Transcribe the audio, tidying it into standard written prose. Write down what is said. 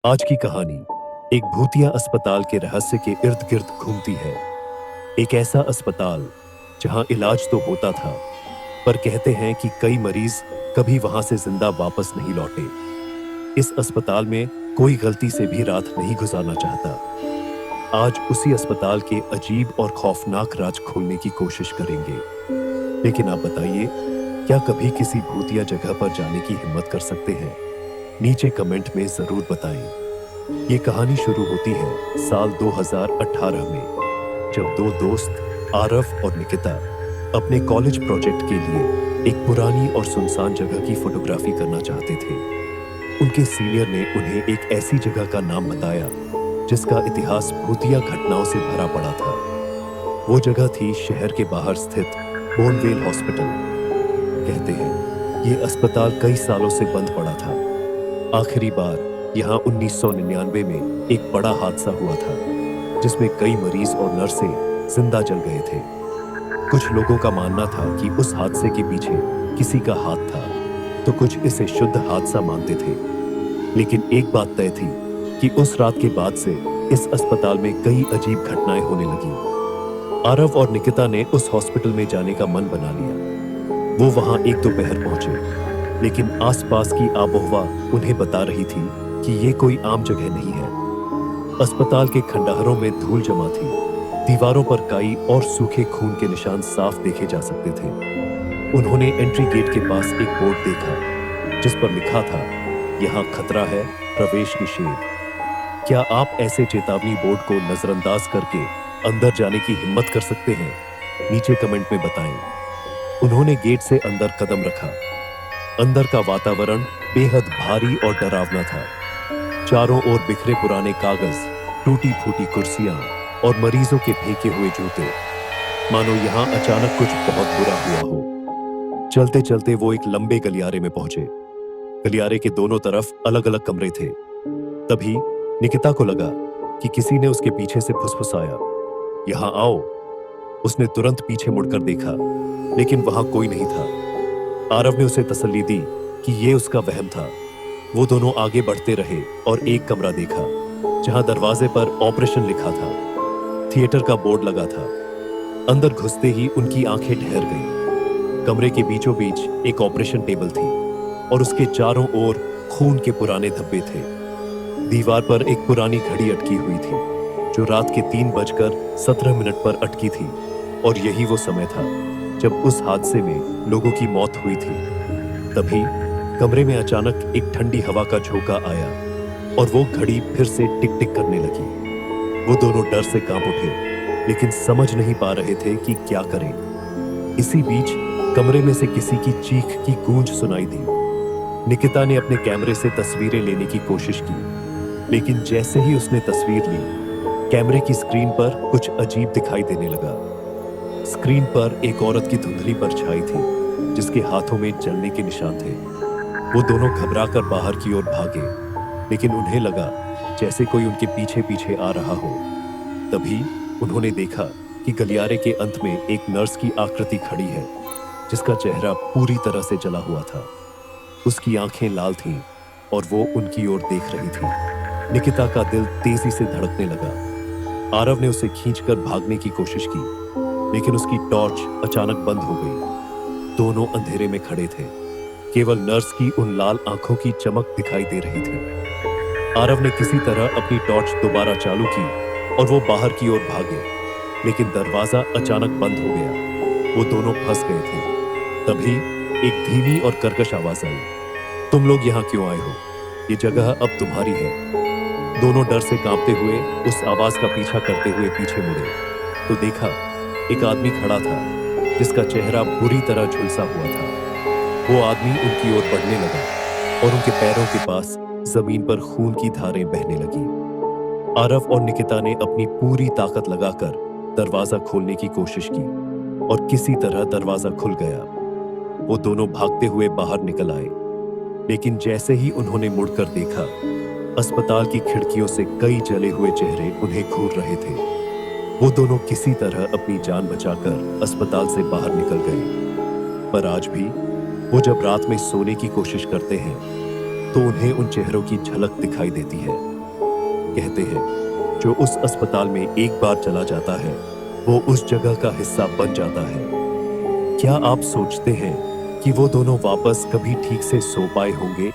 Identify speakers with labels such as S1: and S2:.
S1: आज की कहानी एक भूतिया अस्पताल के रहस्य के इर्द गिर्द घूमती है। एक ऐसा अस्पताल जहां इलाज तो होता था, पर कहते हैं कि कई मरीज कभी वहां से जिंदा वापस नहीं लौटे। इस अस्पताल में कोई गलती से भी रात नहीं गुजारना चाहता। आज उसी अस्पताल के अजीब और खौफनाक राज खोलने की कोशिश करेंगे। लेकिन आप बताइए, क्या कभी किसी भूतिया जगह पर जाने की हिम्मत कर सकते हैं? नीचे कमेंट में जरूर बताएं। ये कहानी शुरू होती है साल 2018 में, जब दो दोस्त आरव और निकिता अपने कॉलेज प्रोजेक्ट के लिए एक पुरानी और सुनसान जगह की फोटोग्राफी करना चाहते थे। उनके सीनियर ने उन्हें एक ऐसी जगह का नाम बताया जिसका इतिहास भूतिया घटनाओं से भरा पड़ा था। वो जगह थी शहर के बाहर स्थित बोनवेल हॉस्पिटल। कहते हैं ये अस्पताल कई सालों से बंद पड़ा था। आखिरी बार यहाँ 1999 में एक बड़ा हादसा हुआ था, जिसमें कई मरीज और नर्सें जिंदा जल गए थे। कुछ लोगों का मानना था कि उस हादसे के पीछे किसी का हाथ था, तो कुछ इसे शुद्ध हादसा मानते थे। लेकिन एक बात तय थी कि उस रात के बाद से इस अस्पताल में कई अजीब घटनाएं होने लगी। आरव और निकिता ने उस हॉस्पिटल में जाने का मन बना लिया। वो वहां एक दोपहर पहुंचे, लेकिन आसपास की आबोहवा उन्हें बता रही थी कि ये कोई आम जगह नहीं है। अस्पताल के खंडहरों में धूल जमा थी, दीवारों पर काई और सूखे खून के निशान साफ देखे जा सकते थे। उन्होंने एंट्री गेट के पास एक बोर्ड देखा जिस पर लिखा था, यहाँ खतरा है, प्रवेश निषेध। क्या आप ऐसे चेतावनी बोर्ड को नजरअंदाज करके अंदर जाने की हिम्मत कर सकते हैं? नीचे कमेंट में बताएं। उन्होंने गेट से अंदर कदम रखा। अंदर का वातावरण बेहद भारी और डरावना था। चारों ओर बिखरे पुराने कागज, टूटी फूटी कुर्सियां और मरीजों के फेंके हुए जूते, मानो यहां अचानक कुछ बहुत बुरा हुआ हो। चलते चलते वो एक लंबे गलियारे में पहुंचे। गलियारे के दोनों तरफ अलग अलग कमरे थे। तभी निकिता को लगा कि किसी ने उसके पीछे से फुसफुसाया, यहां आओ। उसने तुरंत पीछे मुड़कर देखा, लेकिन वहां कोई नहीं था। आरव ने उसे तसल्ली दी कि ये उसका वहम था। वो दोनों आगे बढ़ते रहे और एक कमरा देखा जहां दरवाजे पर ऑपरेशन लिखा था। थिएटर का बोर्ड लगा था। अंदर घुसते ही उनकी आंखें ठहर गईं। कमरे के बीचों बीच एक ऑपरेशन टेबल थी और उसके चारों ओर खून के पुराने धब्बे थे। दीवार पर एक पुरानी घड़ी अटकी हुई थी जो रात के 3:17 पर अटकी थी, और यही वो समय था जब उस हादसे में लोगों की मौत हुई थी। तभी कमरे में अचानक एक ठंडी हवा का झोंका आया और वो घड़ी फिर से टिक टिक करने लगी। वो दोनों डर से कांप उठे, लेकिन समझ नहीं पा रहे थे कि क्या करें। इसी बीच कमरे में से किसी की चीख की गूंज सुनाई दी। निकिता ने अपने कैमरे से तस्वीरें लेने की कोशिश की, लेकिन जैसे ही उसने तस्वीर ली, कैमरे की स्क्रीन पर कुछ अजीब दिखाई देने लगा। स्क्रीन पर एक औरत की धुंधली परछाई थी जिसके हाथों में जलने के निशान थे। वो दोनों घबराकर बाहर की ओर भागे, लेकिन उन्हें लगा जैसे कोई उनके पीछे पीछे आ रहा हो। तभी उन्होंने देखा कि गलियारे के अंत में एक नर्स की आकृति खड़ी है जिसका चेहरा पूरी तरह से जला हुआ था। उसकी आंखें लाल थीं और वो उनकी ओर देख रही थी। निकिता का दिल तेजी से धड़कने लगा। आरव ने उसे खींचकर भागने की कोशिश की, लेकिन उसकी टॉर्च अचानक बंद हो गई। दोनों अंधेरे में खड़े थे। केवल नर्स की उन लाल आंखों की चमक दिखाई दे रही थी। आरव ने किसी तरह अपनी टॉर्च दोबारा चालू की और वो बाहर की ओर भागे, लेकिन दरवाजा अचानक बंद हो गया। वो दोनों फंस गए थे। तभी एक धीमी और कर्कश आवाज आई, तुम लोग यहाँ क्यों आए हो? ये जगह अब तुम्हारी है। दोनों डर से कांपते हुए उस आवाज का पीछा करते हुए पीछे मुड़े तो देखा एक आदमी खड़ा था जिसका चेहरा बुरी तरह झुलसा हुआ था। वो आदमी उनकी ओर बढ़ने लगा और उनके पैरों के पास जमीन पर खून की धारें बहने लगी। आरव और निकिता ने अपनी पूरी ताकत लगाकर दरवाजा खोलने की कोशिश की और किसी तरह दरवाजा खुल गया। वो दोनों भागते हुए बाहर निकल आए, लेकिन जैसे ही उन्होंने मुड़कर देखा, अस्पताल की खिड़कियों से कई जले हुए चेहरे उन्हें घूर रहे थे। वो दोनों किसी तरह अपनी जान बचाकर अस्पताल से बाहर निकल गए। पर आज भी वो जब रात में सोने की कोशिश करते हैं तो उन्हें उन चेहरों की झलक दिखाई देती है। कहते हैं, जो उस अस्पताल में एक बार चला जाता है, वो उस जगह का हिस्सा बन जाता है। क्या आप सोचते हैं कि वो दोनों वापस कभी ठीक से सो पाए होंगे